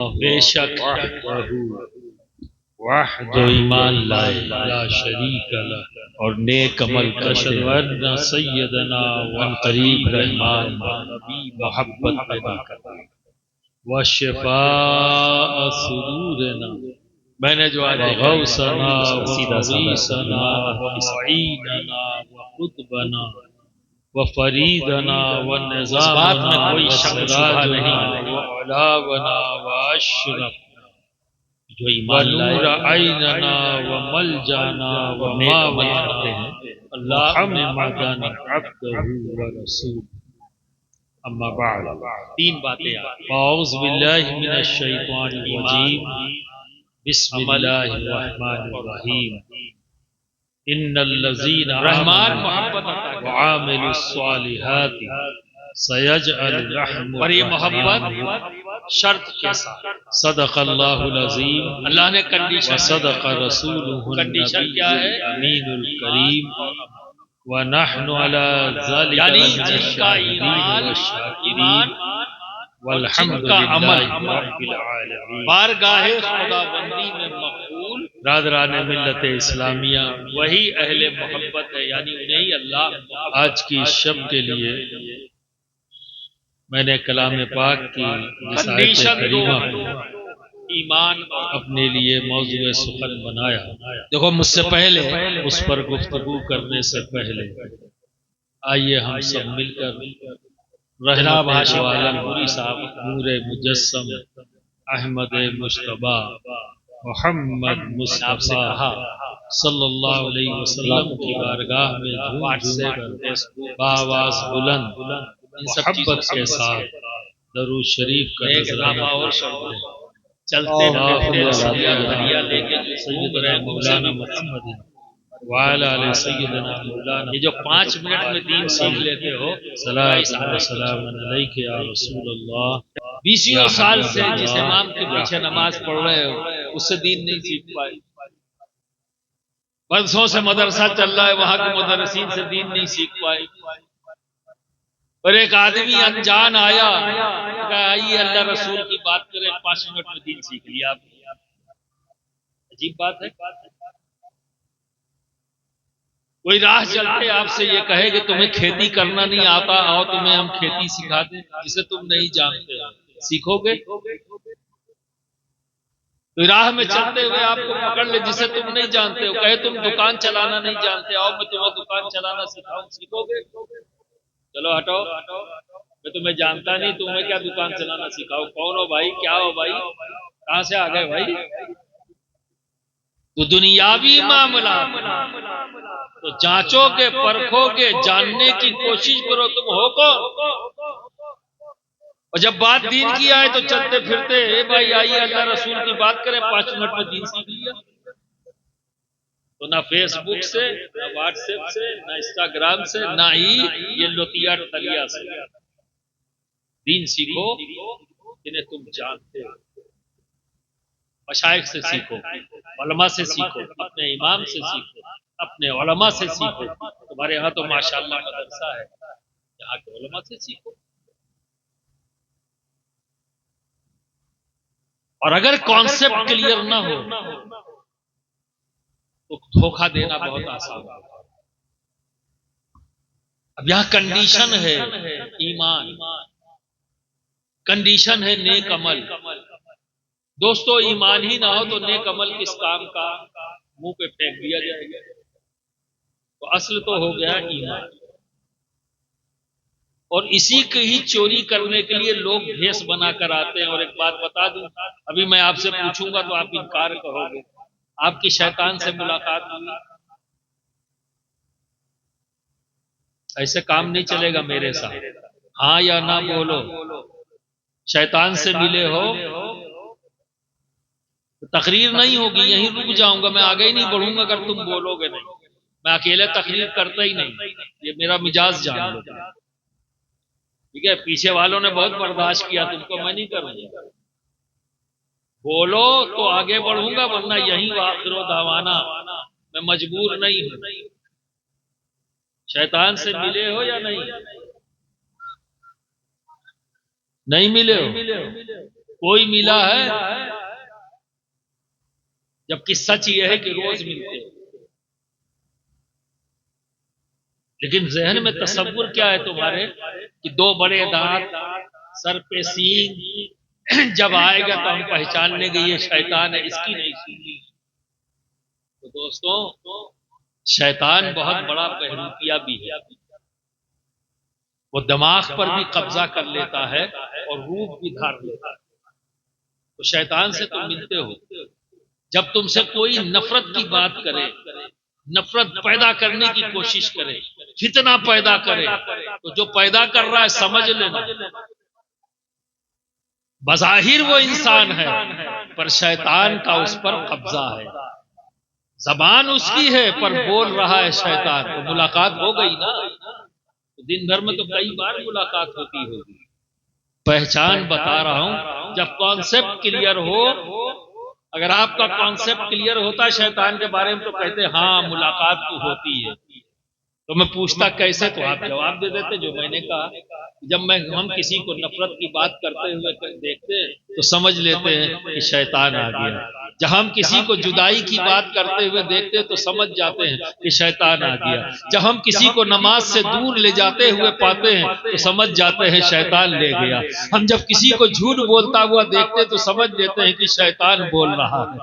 بے شک وحد و ایمان لائے لا شریک لہ اور نیک عمل کرتے ورنہ سیدنا وان قریب رحمان محبت پیدا کرتے وشفاء صدورنا میں نے جو آج غوثنا وغیثنا ومعیننا وقطبنا وفریدنا ونظامنا وسراجنا وعلاونا واشرف جو ایمان ونور عیننا وملجانا وماوانا محمدن عبدہ ورسول اما بعد تین باتیں اعوذ باللہ من الشیطان الرجیم بسم اللہ الرحمن الرحیم ان الذین رحمان محبت وعاملوا الصالحات سیجعل لهم اور یہ محبت شرط کے ساتھ صدق اللہ العظیم اللہ نے کنڈیشن وصدق رسولہ کنڈیشن کیا ہے الامین الکریم ونحن على ذلك یعنی من جس کا الشاہدین ایمان والشاکرین والحمد کا عمل للہ رب العالمین بارگاہ خدا بندی میں مقبول برادران ملت اسلامیہ، وہی اہل محبت ہے، یعنی انہیں اللہ آج کی شب کے لیے میں نے کلام پاک کی جس آیت کنڈیشن دو کریمہ کو ایمان اور اپنے لیے موضوع سخن بنایا۔ دیکھو مجھ سے پہلے اس پر گفتگو کرنے سے پہلے آئیے ہم سب مل کر جناب رحمت ہاشم عالم پوری صاحب نور مجسم احمد مجتبی محمد مصطفیٰ صلی اللہ علیہ وسلم کی بارگاہ میں جھوم جھوم کر بآواز بلند محبت کے ساتھ درود شریف کا ایک نذرانہ لمحہ اور پیش شروع کریں۔ چلتے اللہم پھرتے صلی دریا علی دریا لے کے جو سیدنا مولانا محمد وعلی آل سیدنا مولانا، یہ جو 5 منٹ میں دین سیکھ لیتے ہو، صلاۃ و سلام علیک یا رسول اللہ۔ 20 سال سے جس امام کے پیچھے نماز پڑھ رہے ہو اس سے دین نہیں سیکھ پائے، برسوں سے مدرسہ چل رہا ہے وہاں کے مدرسین سے دین نہیں سیکھ پائے، اور ایک آدمی انجان آیا کہا آئیے اللہ رسول کی بات کریں، 5 منٹ میں دین سیکھ لیا آپ نے۔ عجیب بات ہے، کوئی راہ چلتے آپ سے یہ کہے کہ تمہیں کھیتی کرنا نہیں آتا، آؤ تمہیں ہم کھیتی سکھا دیں، جسے تم نہیں جانتے سیکھو گے؟ کوئی راہ میں چلتے ہوئے آپ کو پکڑ لے جسے تم نہیں جانتے ہو، کہے تم دکان چلانا نہیں جانتے، آؤ میں تمہیں دکان چلانا سکھاؤں، سیکھو گے؟ چلو ہٹو، میں تمہیں جانتا نہیں، تمہیں کیا دکان چلانا سکھاؤ، کون ہو بھائی، کیا ہو بھائی، کہاں سے آ گئے بھائی؟ تو دنیاوی معاملہ تو جانچو گے، پرکھو گے، جاننے کی کوشش کرو تم ہو کون، اور جب بات دین کی آئے تو چلتے پھرتے اے بھائی آئیے اللہ رسول کی بات کریں، 5 منٹ میں دین سیکھ لیا۔ تو نہ فیس بک سے، نہ واٹس ایپ سے، نہ انسٹاگرام سے، نہ ہی یہ لوتیا ٹلیا سے دین سیکھو جنہیں تم جانتے ہو، مشائخ سے سیکھو، علماء سے سیکھو، اپنے امام سے سیکھو، اپنے علماء سے سیکھو۔ تمہارے یہاں تو ماشاءاللہ مدرسہ ہے، یہاں کے علماء سے سیکھو۔ اور اگر کانسیپٹ کلیئر نہ ہو تو دھوکہ دینا بہت آسان ہے۔ اب یہاں کنڈیشن ہے ایمان، کنڈیشن ہے نیک عمل۔ دوستو ایمان ہی نہ ہو تو نیک عمل کس کام کا، منہ پہ پھینک دیا جائے گا۔ تو اصل تو ہو گیا ایمان، اور اسی کی ہی چوری کرنے کے لیے لوگ بھیس بنا کر آتے ہیں۔ اور ایک بات بتا دوں، ابھی میں آپ سے پوچھوں گا تو آپ انکار کہو گے، آپ کی شیطان سے ملاقات ہوئی؟ ایسے کام نہیں چلے گا میرے ساتھ، ہاں یا نہ بولو۔ شیطان سے ملے ہو تقریر نہیں ہوگی، یہیں رک جاؤں گا، میں آگے ہی نہیں بڑھوں گا اگر تم بولو گے نہیں۔ میں اکیلے تقریر کرتا ہی نہیں، یہ میرا مزاج جان لو، ٹھیک ہے؟ پیچھے والوں نے بہت برداشت کیا، تم کو میں نہیں کروں گا۔ بولو تو آگے بڑھوں گا، ورنہ یہیں آخر و دعوانا، میں مجبور نہیں ہوں۔ شیطان سے ملے ہو یا نہیں؟ نہیں ملے ہو؟ کوئی ملا ہے؟ جبکہ سچ یہ ہے کہ روز ملتے ہیں، لیکن ذہن میں تصور کیا ہے تمہارے کہ دو بڑے دانت، سر پہ سینگ، جب آئے گا تو ہم پہچان لیں گے یہ شیطان ہے، اس کی نہیں سنی۔ تو دوستوں، شیطان بہت بڑا بہروپیہ بھی ہے، وہ دماغ پر بھی قبضہ کر لیتا ہے اور روح بھی دھار لیتا ہے۔ تو شیطان سے تم ملتے ہو، جب تم سے کوئی نفرت کی بات کرے، نفرت پیدا کرنے کی کوشش کرے، فتنہ پیدا کرے، تو جو پیدا کر رہا ہے سمجھ لینا بظاہر وہ انسان ہے، پر شیطان کا اس پر قبضہ ہے۔ زبان اس کی ہے پر بول رہا ہے شیطان، تو ملاقات ہو گئی نا، دن بھر میں تو کئی بار ملاقات ہوتی ہوگی۔ پہچان بتا رہا ہوں، جب کانسیپٹ کلیئر ہو، اگر آپ کا کانسیپٹ کلیئر ہوتا ہے شیطان کے بارے میں تو کہتے ہاں ملاقات تو ہوتی ہے، تو میں پوچھتا کیسے، تو آپ جواب دے دیتے جو میں نے کہا۔ جب ہم کسی کو نفرت کی بات کرتے ہوئے دیکھتے ہیں تو سمجھ لیتے ہیں کہ شیطان آ گیا، جب ہم کسی کو جدائی کی بات کرتے ہوئے دیکھتے ہیں تو سمجھ جاتے ہیں کہ شیطان آ گیا، جب ہم کسی کو نماز سے دور لے جاتے ہوئے پاتے ہیں تو سمجھ جاتے ہیں شیطان لے گیا، ہم جب کسی کو جھوٹ بولتا ہوا دیکھتے تو سمجھ لیتے ہیں کہ شیطان بول رہا ہے۔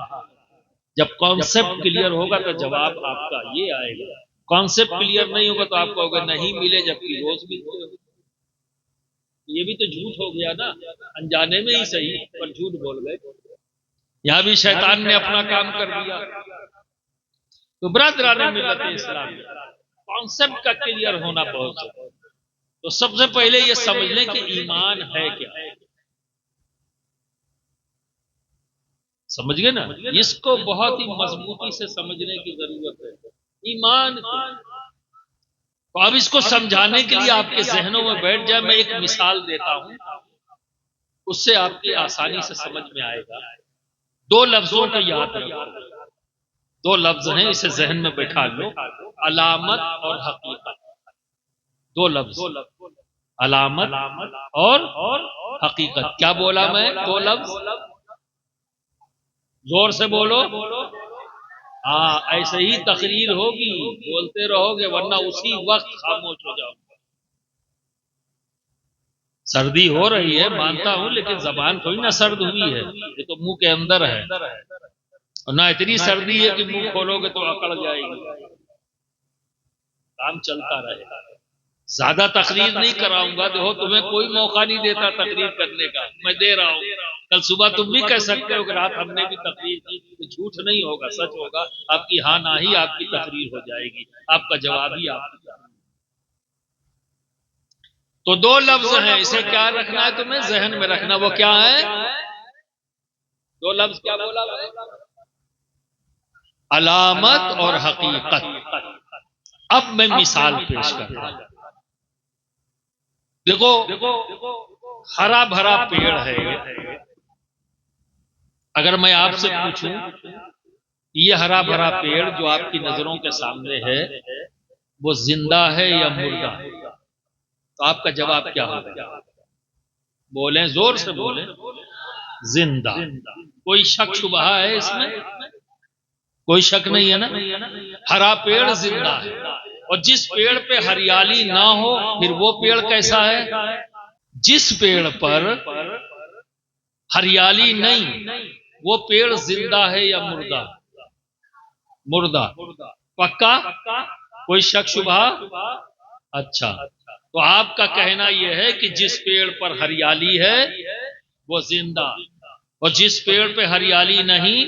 جب کانسیپٹ کلیئر ہوگا تو جواب آپ کا یہ آئے گا، کانسیپٹ کلیئر نہیں ہوگا تو آپ کہو گے نہیں ملے جبکہ روز ملتے ہو۔ یہ بھی تو جھوٹ ہو گیا نا، انجانے میں ہی صحیح پر جھوٹ بول گئے، یہاں بھی شیطان نے اپنا کام کر دیا۔ تو برادران ملت اسلام، کانسیپٹ کا کلیئر ہونا بہت ضروری ہے۔ تو سب سے پہلے یہ سمجھ لیں کہ ایمان ہے کیا، سمجھ گئے نا، اس کو بہت ہی مضبوطی سے سمجھنے کی ضرورت ہے۔ ایمان تو اب اس کو سمجھانے کے لیے آپ کے ذہنوں میں بیٹھ جائے، میں ایک مثال دیتا ہوں، اس سے آپ کی آسانی سے سمجھ میں آئے گا۔ دو لفظوں کو یاد رکھو، دو لفظ ہیں، اسے ذہن میں بٹھا لو، علامت اور حقیقت۔ دو لفظ، علامت اور حقیقت۔ کیا بولا میں؟ دو لفظ، زور سے بولو۔ ہاں ایسے ہی تقریر ہوگی، بولتے رہو گے ورنہ اسی وقت خاموش ہو جاؤ۔ سردی ہو رہی ہے مانتا ہوں، لیکن زبان تھوڑی نہ سرد ہوئی ہے، یہ تو منہ کے اندر ہے، اور نہ اتنی سردی ہے کہ منہ کھولو گے تو اکڑ جائے گی۔ کام چلتا رہے گا، زیادہ تقریر نہیں کراؤں گا، دیکھو تمہیں کوئی موقع نہیں دیتا تقریر کرنے کا، میں دے رہا ہوں۔ کل صبح تم بھی کہہ سکتے ہو کہ رات ہم نے بھی تقریر کی، تو جھوٹ نہیں ہوگا، سچ ہوگا، آپ کی ہاں نہ ہی آپ کی تقریر ہو جائے گی، آپ کا جواب ہی آپ کی۔ تو دو لفظ ہیں، اسے کیا رکھنا ہے تمہیں ذہن میں رکھنا، وہ کیا ہے؟ دو لفظ کیا بولا؟ علامت اور حقیقت۔ اب میں مثال پیش کرتا ہوں، دیکھو ہرا بھرا پیڑ ہے، اگر میں آپ سے پوچھوں یہ ہرا بھرا پیڑ جو آپ کی نظروں کے سامنے ہے وہ زندہ ہے یا مردہ، تو آپ کا جواب کیا ہوگا؟ بولیں، زور سے بولیں۔ زندہ۔ کوئی شک شبہ ہے اس میں؟ کوئی شک نہیں ہے نا، ہرا پیڑ زندہ ہے، اور جس پیڑ پہ ہریالی نہ ہو پھر وہ پیڑ کیسا ہے؟ جس پیڑ پر ہریالی نہیں وہ پیڑ زندہ ہے یا مردہ؟ مردہ۔ پکا؟ کوئی شک شبہ؟ اچھا، تو آپ کا کہنا یہ ہے کہ جس پیڑ پر ہریالی ہے وہ زندہ، اور جس پیڑ پہ ہریالی نہیں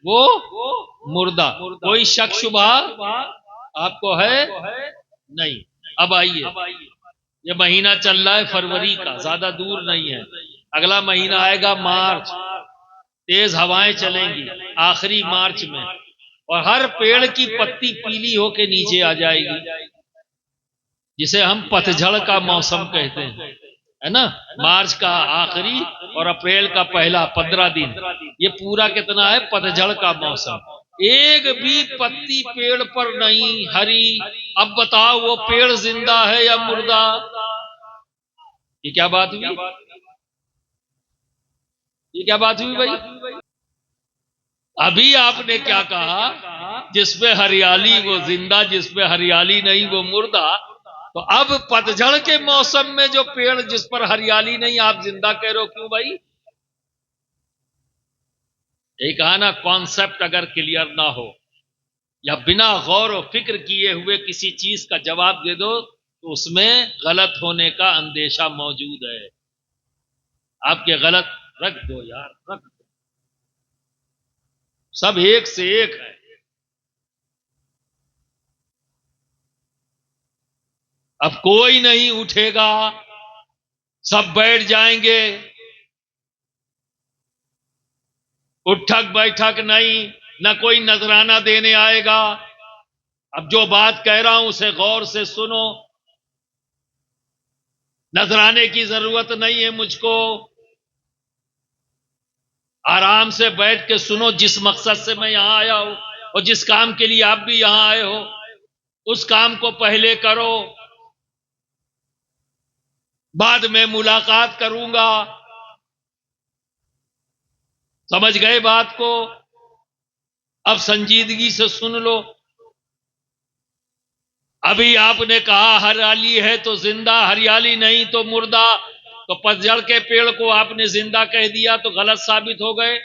وہ مردہ۔ کوئی شک شبہ آپ کو ہے؟ نہیں۔ اب آئیے، یہ مہینہ چل رہا ہے فروری کا، زیادہ دور نہیں ہے، اگلا مہینہ آئے گا مارچ، تیز ہوائیں چلیں گی آخری مارچ میں، اور ہر پیڑ کی پتی پیلی ہو کے نیچے آ جائے گی، جسے ہم پتجھڑ کا موسم کہتے ہیں، ہے نا؟ مارچ کا آخری اور اپریل کا پہلا 15 دن، یہ پورا کتنا ہے؟ پتجھڑ کا موسم۔ ایک بھی پتی پیڑ پر نہیں ہری، اب بتاؤ وہ پیڑ زندہ ہے یا مردہ؟ یہ کیا بات ہوئی؟ یہ کیا بات ہوئی بھائی؟ ابھی آپ نے کیا کہا؟ جس پہ ہریالی وہ زندہ، جس پہ ہریالی نہیں وہ مردہ. تو اب پتجھڑ کے موسم میں جو پیڑ جس پر ہریالی نہیں آپ زندہ کہہ رہے ہو، کیوں بھائی؟ یہی کہا نا، کانسیپٹ اگر کلیئر نہ ہو یا بنا غور و فکر کیے ہوئے کسی چیز کا جواب دے دو تو اس میں غلط ہونے کا اندیشہ موجود ہے. آپ کے غلط رکھ دو یار، رکھ دو، سب ایک سے ایک ہے. اب کوئی نہیں اٹھے گا، سب بیٹھ جائیں گے، اٹھک بیٹھک نہیں، نہ کوئی نذرانہ دینے آئے گا. اب جو بات کہہ رہا ہوں اسے غور سے سنو، نذرانے کی ضرورت نہیں ہے مجھ کو، آرام سے بیٹھ کے سنو. جس مقصد سے میں یہاں آیا ہوں اور جس کام کے لیے آپ بھی یہاں آئے ہو اس کام کو پہلے کرو، بعد میں ملاقات کروں گا. سمجھ گئے بات کو؟ اب سنجیدگی سے سن لو. ابھی آپ نے کہا ہریالی ہے تو زندہ، ہریالی نہیں تو مردہ. تو پتجھڑ کے پیڑ کو آپ نے زندہ کہہ دیا تو غلط ثابت ہو گئے.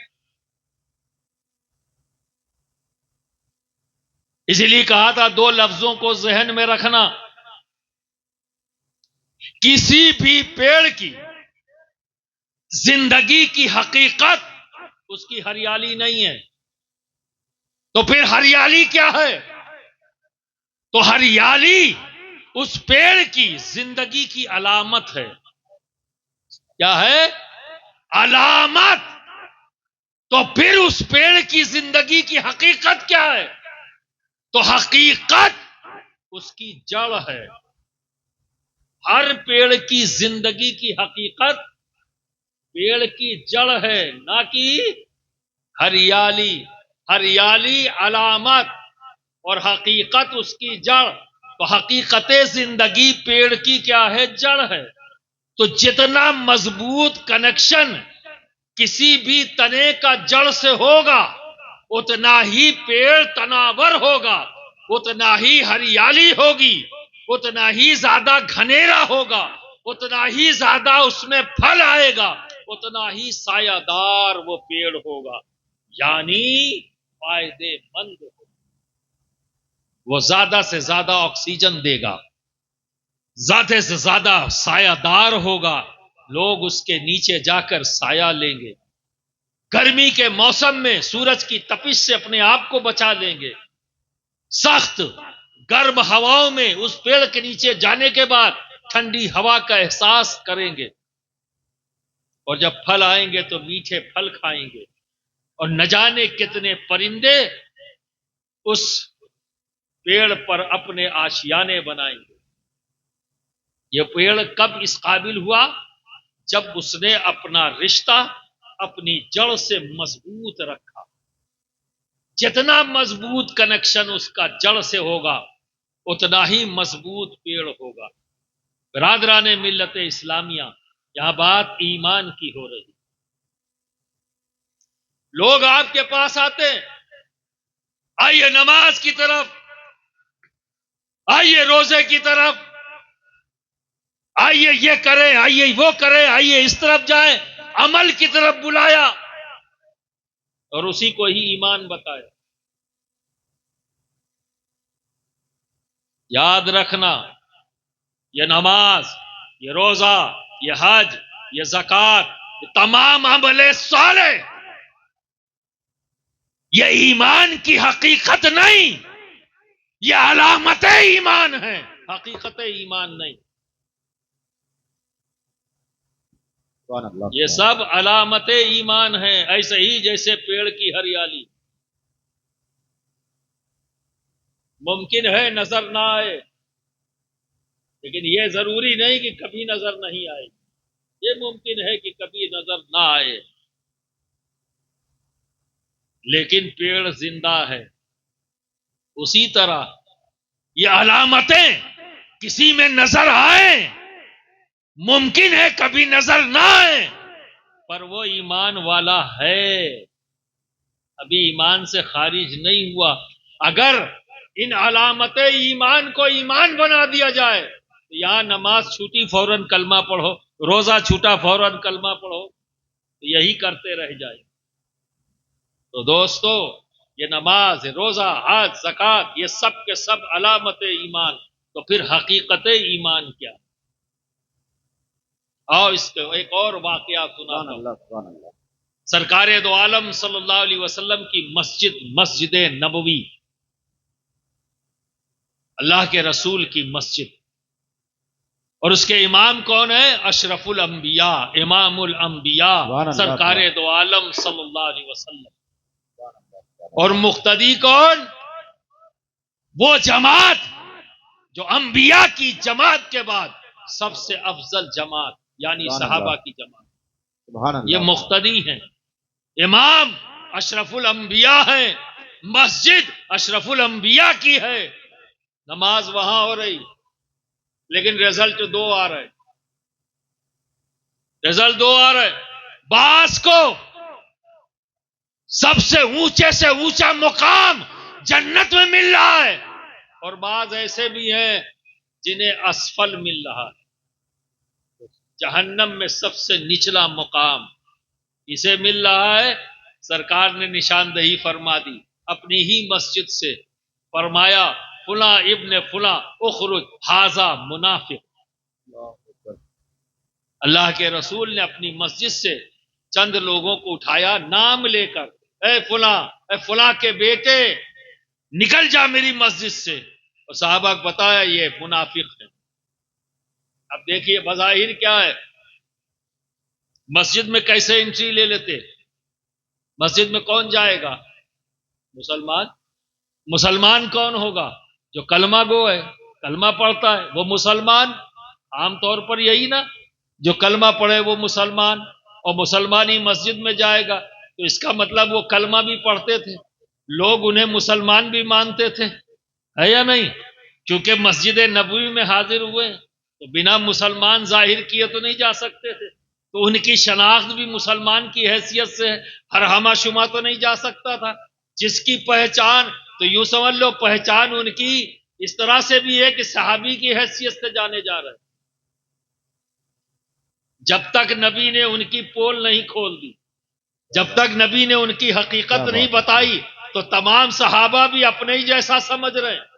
اسی لیے کہا تھا دو لفظوں کو ذہن میں رکھنا، کسی بھی پیڑ کی زندگی کی حقیقت اس کی ہریالی نہیں ہے. تو پھر ہریالی کیا ہے؟ تو ہریالی اس پیڑ کی زندگی کی علامت ہے. کیا ہے؟ علامت. تو پھر اس پیڑ کی زندگی کی حقیقت کیا ہے؟ تو حقیقت اس کی جڑ ہے. ہر پیڑ کی زندگی کی حقیقت پیڑ کی جڑ ہے، نہ کہ ہریالی. ہریالی علامت اور حقیقت اس کی جڑ. تو حقیقت زندگی پیڑ کی کیا ہے؟ جڑ ہے. تو جتنا مضبوط کنیکشن کسی بھی تنے کا جڑ سے ہوگا اتنا ہی پیڑ تناور ہوگا، اتنا ہی ہریالی ہوگی، اتنا ہی زیادہ گھنیرا ہوگا، اتنا ہی زیادہ اس میں پھل آئے گا، اتنا ہی سایہ دار وہ پیڑ ہوگا، یعنی فائدے مند ہوگا. وہ زیادہ سے زیادہ آکسیجن دے گا، زیادہ سے زیادہ سایہ دار ہوگا، لوگ اس کے نیچے جا کر سایہ لیں گے. گرمی کے موسم میں سورج کی تپش سے اپنے آپ کو بچا لیں گے. سخت گرم ہواؤں میں اس پیڑ کے نیچے جانے کے بعد ٹھنڈی ہوا کا احساس کریں گے. اور جب پھل آئیں گے تو میٹھے پھل کھائیں گے. اور نہ جانے کتنے پرندے اس پیڑ پر اپنے آشیانے بنائیں گے. یہ پیڑ کب اس قابل ہوا؟ جب اس نے اپنا رشتہ اپنی جڑ سے مضبوط رکھا. جتنا مضبوط کنیکشن اس کا جڑ سے ہوگا اتنا ہی مضبوط پیڑ ہوگا. برادران ملت اسلامیہ، یہاں بات ایمان کی ہو رہی. لوگ آپ کے پاس آتے ہیں، آئیے نماز کی طرف، آئیے روزے کی طرف، آئیے یہ کریں، آئیے وہ کریں، آئیے اس طرف جائیں، عمل کی طرف بلایا اور اسی کو ہی ایمان بتایا. یاد رکھنا، یہ نماز، یہ روزہ، یہ حج، یہ زکوٰۃ، یہ تمام عمل صالح یہ ایمان کی حقیقت نہیں، یہ علامت ایمان ہے، حقیقت ایمان نہیں. یہ سب علامت ایمان ہیں، ایسے ہی جیسے پیڑ کی ہریالی. ممکن ہے نظر نہ آئے، لیکن یہ ضروری نہیں کہ کبھی نظر نہیں آئے. یہ ممکن ہے کہ کبھی نظر نہ آئے، لیکن پیڑ زندہ ہے. اسی طرح یہ علامتیں کسی میں نظر آئیں، ممکن ہے کبھی نظر نہ آئے، پر وہ ایمان والا ہے، ابھی ایمان سے خارج نہیں ہوا۔ اگر ان علامت ایمان کو ایمان بنا دیا جائے تو یہاں نماز چھوٹی فوراً کلمہ پڑھو، روزہ چھوٹا فوراً کلمہ پڑھو، تو یہی کرتے رہ جائے۔ تو دوستو، یہ نماز، روزہ، حج، زکوٰۃ، یہ سب کے سب علامت ایمان، تو پھر حقیقت ایمان کیا؟ اور اس کو ایک اور واقعہ سناتا ہوں۔ سرکار دو عالم صلی اللہ علیہ وسلم کی مسجد نبوی، اللہ کے رسول کی مسجد، اور اس کے امام کون ہے؟ اشرف الانبیاء، امام الانبیاء، سرکار دو عالم صلی اللہ علیہ وسلم۔ اور مقتدی کون؟ وہ جماعت جو انبیاء کی جماعت کے بعد سب سے افضل جماعت، یعنی صحابہ کی جماعت، یہ مقتدی ہیں۔ امام اشرف الانبیاء ہیں، مسجد اشرف الانبیاء کی ہے، نماز وہاں ہو رہی، لیکن رزلٹ دو آ رہے، رزلٹ دو آ رہے۔ بعض کو سب سے اونچا مقام جنت میں مل رہا ہے، اور بعض ایسے بھی ہیں جنہیں اسفل مل رہا ہے، جہنم میں سب سے نچلا مقام اسے مل رہا ہے۔ سرکار نے نشاندہی فرما دی اپنی ہی مسجد سے، فرمایا فلاں ابن فلاں اخرج ھذا منافق۔ اللہ کے رسول نے اپنی مسجد سے چند لوگوں کو اٹھایا نام لے کر، اے فلاں کے بیٹے نکل جا میری مسجد سے، اور صحابہ کو بتایا یہ منافق ہے۔ اب دیکھیے بظاہر کیا ہے، مسجد میں کیسے انٹری لے لیتے؟ مسجد میں کون جائے گا؟ مسلمان۔ مسلمان کون ہوگا؟ جو کلمہ گو ہے، کلمہ پڑھتا ہے، وہ مسلمان۔ عام طور پر یہی نا، جو کلمہ پڑھے وہ مسلمان، اور مسلمان ہی مسجد میں جائے گا، تو اس کا مطلب وہ کلمہ بھی پڑھتے تھے، لوگ انہیں مسلمان بھی مانتے تھے، ہے یا نہیں؟ کیونکہ مسجد نبوی میں حاضر ہوئے تو بنا مسلمان ظاہر کیے تو نہیں جا سکتے تھے، تو ان کی شناخت بھی مسلمان کی حیثیت سے ہر ہمہ شمہ تو نہیں جا سکتا تھا۔ جس کی پہچان، تو یوں سمجھ لو پہچان ان کی اس طرح سے بھی ہے کہ صحابی کی حیثیت سے جانے جا رہے، جب تک نبی نے ان کی پول نہیں کھول دی، جب تک نبی نے ان کی حقیقت نہیں بتائی، تو تمام صحابہ بھی اپنے ہی جیسا سمجھ رہے ہیں،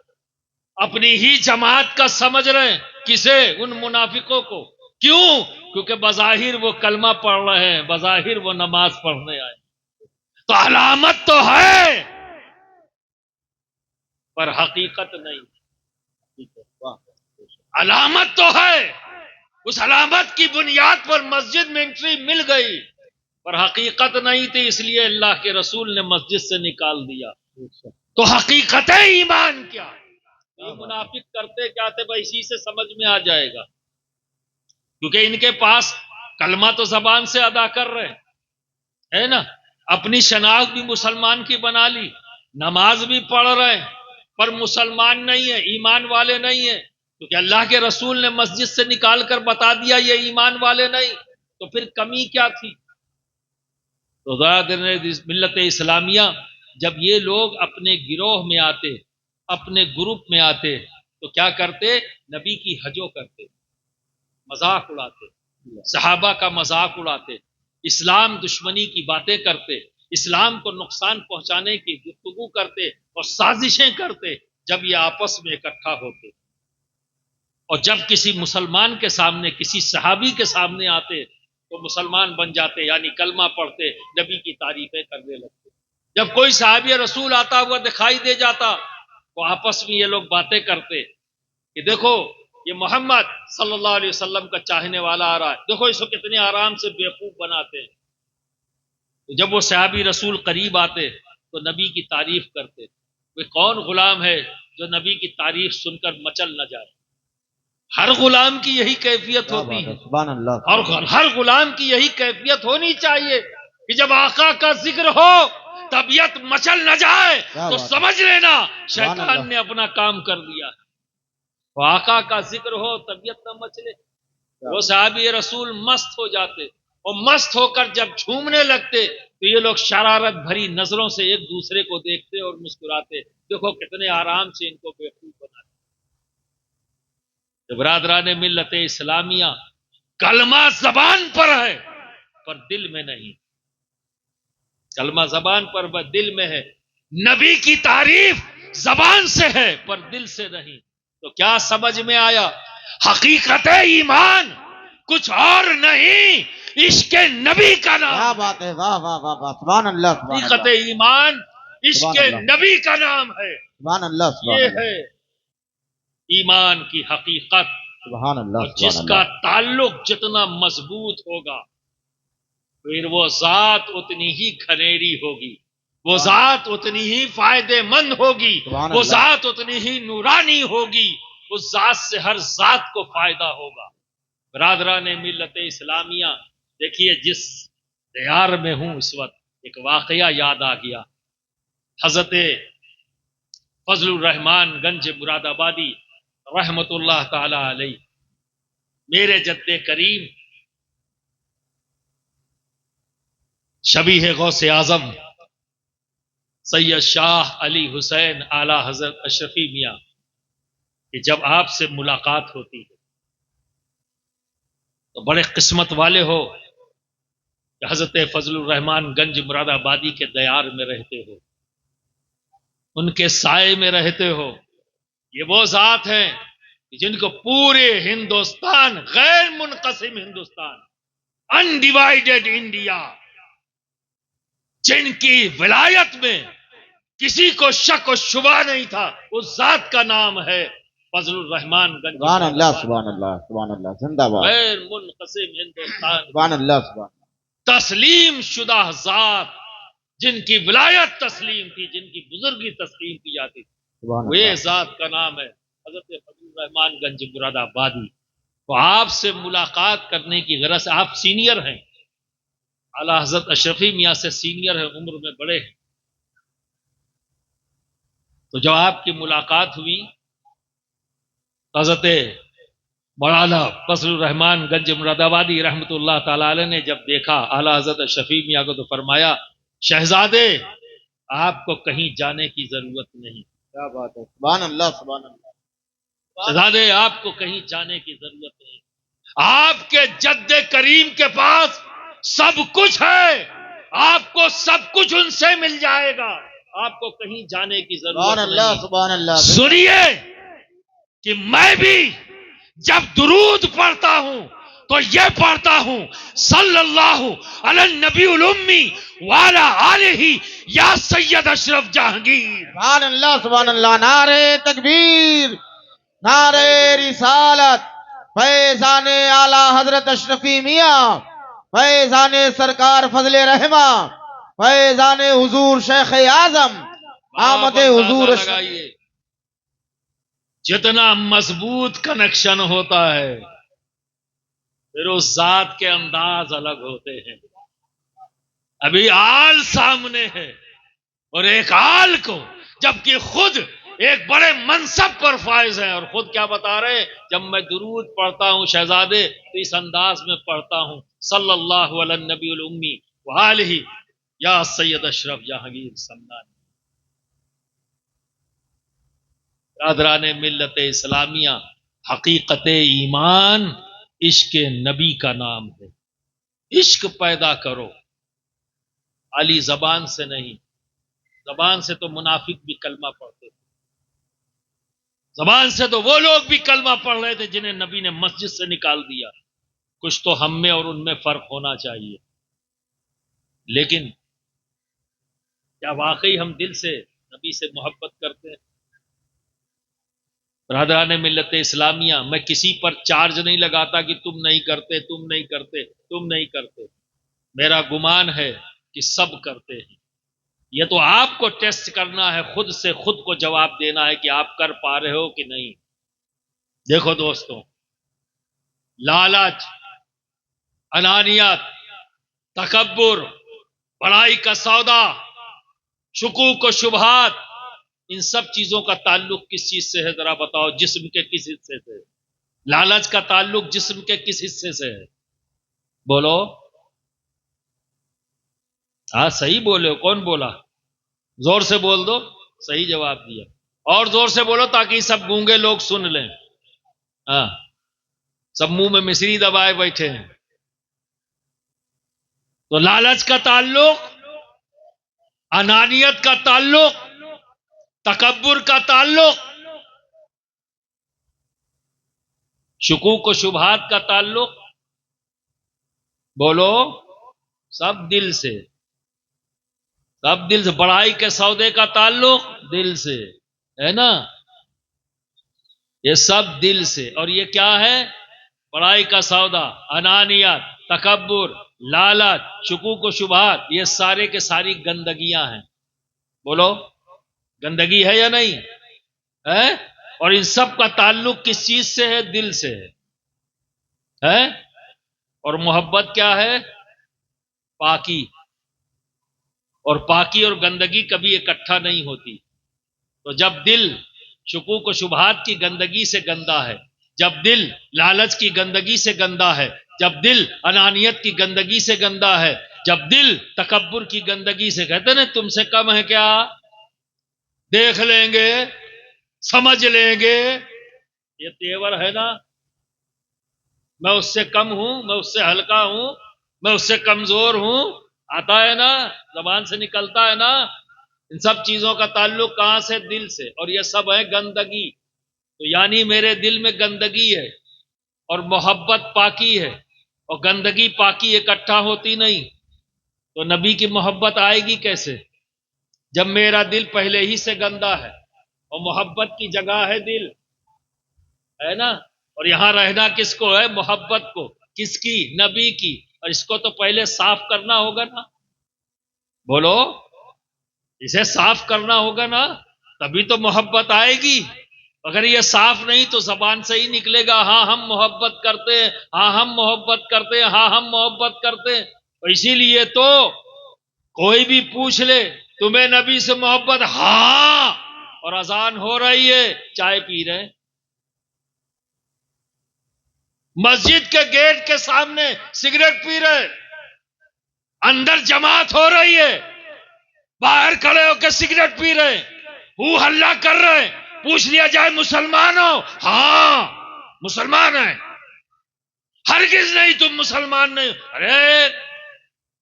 اپنی ہی جماعت کا سمجھ رہے ہیں۔ کسے؟ ان منافقوں کو۔ کیوں؟ کیونکہ بظاہر وہ کلمہ پڑھ رہے ہیں، بظاہر وہ نماز پڑھنے آئے، تو علامت تو ہے پر حقیقت نہیں۔ علامت تو ہے، اس علامت کی بنیاد پر مسجد میں انٹری مل گئی، پر حقیقت نہیں تھی، اس لیے اللہ کے رسول نے مسجد سے نکال دیا۔ تو حقیقت ایمان کیا؟ یہ منافق کرتے کیا تھے بھائی، اسی سے سمجھ میں آ جائے گا، کیونکہ ان کے پاس کلمہ تو زبان سے ادا کر رہے ہے نا، اپنی شناخت بھی مسلمان کی بنا لی، نماز بھی پڑھ رہے ہیں، پر مسلمان نہیں ہے، ایمان والے نہیں ہیں، کیونکہ اللہ کے رسول نے مسجد سے نکال کر بتا دیا یہ ایمان والے نہیں، تو پھر کمی کیا تھی؟ تو ملت اسلامیہ جب یہ لوگ اپنے گروہ میں آتے، اپنے گروپ میں آتے، تو کیا کرتے؟ نبی کی حجو کرتے، مذاق اڑاتے، صحابہ کا مذاق اڑاتے، اسلام دشمنی کی باتیں کرتے، اسلام کو نقصان پہنچانے کی گفتگو کرتے اور سازشیں کرتے جب یہ آپس میں اکٹھا ہوتے، اور جب کسی مسلمان کے سامنے، کسی صحابی کے سامنے آتے تو مسلمان بن جاتے، یعنی کلمہ پڑھتے، نبی کی تعریفیں کرنے لگتے۔ جب کوئی صحابی رسول آتا ہوا دکھائی دے جاتا تو آپس میں یہ لوگ باتیں کرتے کہ دیکھو یہ محمد صلی اللہ علیہ وسلم کا چاہنے والا آ رہا ہے، دیکھو اس کو کتنے آرام سے بیوقوف بناتے ہیں۔ تو جب وہ صحابی رسول قریب آتے تو نبی کی تعریف کرتے۔ وہ کون غلام ہے جو نبی کی تعریف سن کر مچل نہ جائے؟ ہر غلام کی یہی کیفیت ہوتی ہے، سبحان اللہ، اور ہر غلام کی یہی کیفیت ہونی چاہیے کہ جب آقا کا ذکر ہو طبیعت مچل نہ جائے تو سمجھ لینا شیطان نے اپنا کام کر دیا۔ آقا کا ذکر ہو طبیعت نہ مچلے، وہ صحابی رسول مست ہو جاتے، اور مست ہو کر جب جھومنے لگتے تو یہ لوگ شرارت بھری نظروں سے ایک دوسرے کو دیکھتے اور مسکراتے، دیکھو کتنے آرام سے ان کو بیوقوف بناتے۔ برادران ملت اسلامیہ، کلمہ زبان پر ہے پر دل میں نہیں، کلمہ زبان پر دل میں ہے، نبی کی تعریف زبان سے ہے پر دل سے نہیں، تو کیا سمجھ میں آیا؟ حقیقت ایمان کچھ اور نہیں، عشق نبی کا کیا نام، بات ہے، واہ واہ واہ واہ، سبحان اللہ سبحان حقیقت اللہ ایمان عشق سبحان اللہ نبی کا نام ہے، سبحان اللہ سبحان یہ اللہ ہے ایمان کی حقیقت۔ سبحان اللہ اور سبحان جس کا اللہ تعلق جتنا مضبوط ہوگا پھر وہ ذات اتنی ہی گھنیری ہوگی، وہ ذات اتنی ہی فائدے مند ہوگی، سبحان وہ اللہ۔ ذات اتنی ہی نورانی ہوگی، اس ذات سے ہر ذات کو فائدہ ہوگا۔ برادران ملت اسلامیہ، دیکھیے جس دیار میں ہوں اس وقت ایک واقعہ یاد آ گیا۔ حضرت فضل الرحمان گنج مراد آبادی رحمت اللہ تعالی علیہ، میرے جد کریم شبیہ غوث اعظم سید شاہ علی حسین اعلی حضرت اشرفی میاں کہ جب آپ سے ملاقات ہوتی ہے تو بڑے قسمت والے ہو کہ حضرت فضل الرحمان گنج مراد آبادی کے دیار میں رہتے ہو، ان کے سائے میں رہتے ہو۔ یہ وہ ذات ہیں جن کو پورے ہندوستان، غیر منقسم ہندوستان، انڈیوائیڈڈ انڈیا، جن کی ولایت میں کسی کو شک و شبہ نہیں تھا، اس ذات کا نام ہے فضل الرحمان گنج سبحان مراد اللہ آبادی۔ سبحان اللہ سبحان اللہ، زندہ باد، غیر منقسم ہندوستان، سبحان اللہ سبحان تسلیم شدہ ذات، جن کی ولایت تسلیم تھی، جن کی بزرگی تسلیم کی جاتی تھی، سبحان وہ یہ اللہ۔ ذات کا نام ہے حضرت فضل الرحمان گنج مراد آبادی۔ تو آپ سے ملاقات کرنے کی غرض سے، آپ سینئر ہیں، اعلیٰ حضرت اشرفی میاں سے سینئر ہیں، عمر میں بڑے ہیں، تو جب آپ کی ملاقات ہوئی حضرت مولانا فضل الرحمان گنج مراد آبادی رحمۃ اللہ تعالی علیہ نے جب دیکھا اعلیٰ حضرت اشرفی میاں کو تو فرمایا، شہزادے آپ کو کہیں جانے کی ضرورت نہیں، کیا بات ہے، سبحان اللہ سبحان اللہ شہزادے آپ کو کہیں جانے کی ضرورت نہیں، آپ کے جد کریم کے پاس سب کچھ ہے، آپ کو سب کچھ ان سے مل جائے گا، آپ کو کہیں جانے کی سبحان ضرورت اللہ نہیں۔ سبحان اللہ۔ سنیے کہ میں بھی جب درود پڑھتا ہوں تو یہ پڑھتا ہوں صلی اللہ علی النبی الامی وعلی آلہ یا سید اشرف جہانگیر۔ سبحان اللہ سبحان اللہ، نعرہ تکبیر، نعرہ رسالت، فیضان اعلی حضرت اشرفی میاں، فیضان سرکار فضل رحمہ، فیضان حضور شیخ اعظم، آمد حضور اندازہ لگائیے، جتنا مضبوط کنیکشن ہوتا ہے پھر اس ذات کے انداز الگ ہوتے ہیں۔ ابھی آل سامنے ہے اور ایک آل کو جبکہ خود ایک بڑے منصب پر فائز ہیں، اور خود کیا بتا رہے ہیں، جب میں درود پڑھتا ہوں شہزادے تو اس انداز میں پڑھتا ہوں صلی اللہ علی النبی الامی وآلہ یا سید اشرف جہانگیر سمدان۔ برادران ملت اسلامیہ، حقیقت ایمان عشق نبی کا نام ہے۔ عشق پیدا کرو، خالی زبان سے نہیں، زبان سے تو منافق بھی کلمہ پڑھتے تھے، زبان سے تو وہ لوگ بھی کلمہ پڑھ رہے تھے جنہیں نبی نے مسجد سے نکال دیا۔ کچھ تو ہم میں اور ان میں فرق ہونا چاہیے، لیکن کیا واقعی ہم دل سے نبی سے محبت کرتے ہیں؟ برادران ملت اسلامیہ، میں کسی پر چارج نہیں لگاتا کہ تم نہیں کرتے، تم نہیں کرتے، تم نہیں کرتے، میرا گمان ہے کہ سب کرتے ہیں۔ یہ تو آپ کو ٹیسٹ کرنا ہے، خود سے خود کو جواب دینا ہے کہ آپ کر پا رہے ہو کہ نہیں۔ دیکھو دوستوں، لالچ، انانیت، تکبر، بڑائی کا سودا، شکوک و شبہات، ان سب چیزوں کا تعلق کس چیز سے ہے ذرا بتاؤ؟ جسم کے کس حصے سے؟ لالچ کا تعلق جسم کے کس حصے سے ہے؟ بولو۔ ہاں صحیح بولے ہو. کون بولا؟ زور سے بول دو. صحیح جواب دیا. اور زور سے بولو تاکہ سب گونگے لوگ سن لیں. ہاں سب منہ میں مصری دبائے بیٹھے ہیں. تو لالچ کا تعلق، انانیت کا تعلق، تکبر کا تعلق، شکوک و شبہات کا تعلق، بولو، سب دل سے. سب دل سے. بڑائی کے سودے کا تعلق دل سے ہے نا. یہ سب دل سے. اور یہ کیا ہے؟ بڑائی کا سودا، انانیت، تکبر، لالچ، شکوک و شبہات، یہ سارے کے ساری گندگیاں ہیں. بولو گندگی ہے یا نہیں ہے؟ اور ان سب کا تعلق کس چیز سے ہے؟ دل سے ہے. اور محبت کیا ہے؟ پاکی. اور پاکی اور گندگی کبھی اکٹھا نہیں ہوتی. تو جب دل شکوک و شبہات کی گندگی سے گندا ہے، جب دل لالچ کی گندگی سے گندا ہے، جب دل انانیت کی گندگی سے گندا ہے، جب دل تکبر کی گندگی سے، کہتے نا تم سے کم ہے کیا، دیکھ لیں گے، سمجھ لیں گے، یہ تیور ہے نا. میں اس سے کم ہوں، میں اس سے ہلکا ہوں، میں اس سے کمزور ہوں، آتا ہے نا، زبان سے نکلتا ہے نا. ان سب چیزوں کا تعلق کہاں سے؟ دل سے. اور یہ سب ہے گندگی. تو یعنی میرے دل میں گندگی ہے اور محبت پاکی ہے، اور گندگی پاکی اکٹھا ہوتی نہیں. تو نبی کی محبت آئے گی کیسے جب میرا دل پہلے ہی سے گندا ہے؟ اور محبت کی جگہ ہے دل، ہے نا. اور یہاں رہنا کس کو ہے؟ محبت کو. کس کی؟ نبی کی. اور اس کو تو پہلے صاف کرنا ہوگا نا. بولو، اسے صاف کرنا ہوگا نا، تبھی تو محبت آئے گی. اگر یہ صاف نہیں تو زبان سے ہی نکلے گا ہاں ہم محبت کرتے ہیں، ہاں ہم محبت کرتے ہیں، ہاں ہم محبت کرتے ہیں. اور اسی لیے تو کوئی بھی پوچھ لے تمہیں نبی سے محبت؟ ہاں. اور اذان ہو رہی ہے، چائے پی رہے ہیں. مسجد کے گیٹ کے سامنے سگریٹ پی رہے، اندر جماعت ہو رہی ہے، باہر کھڑے ہو کے سگریٹ پی رہے، ہو ہلہ کر رہے. پوچھ لیا جائے مسلمان ہو؟ ہاں مسلمان ہیں. ہرگز نہیں تم مسلمان نہیں. ارے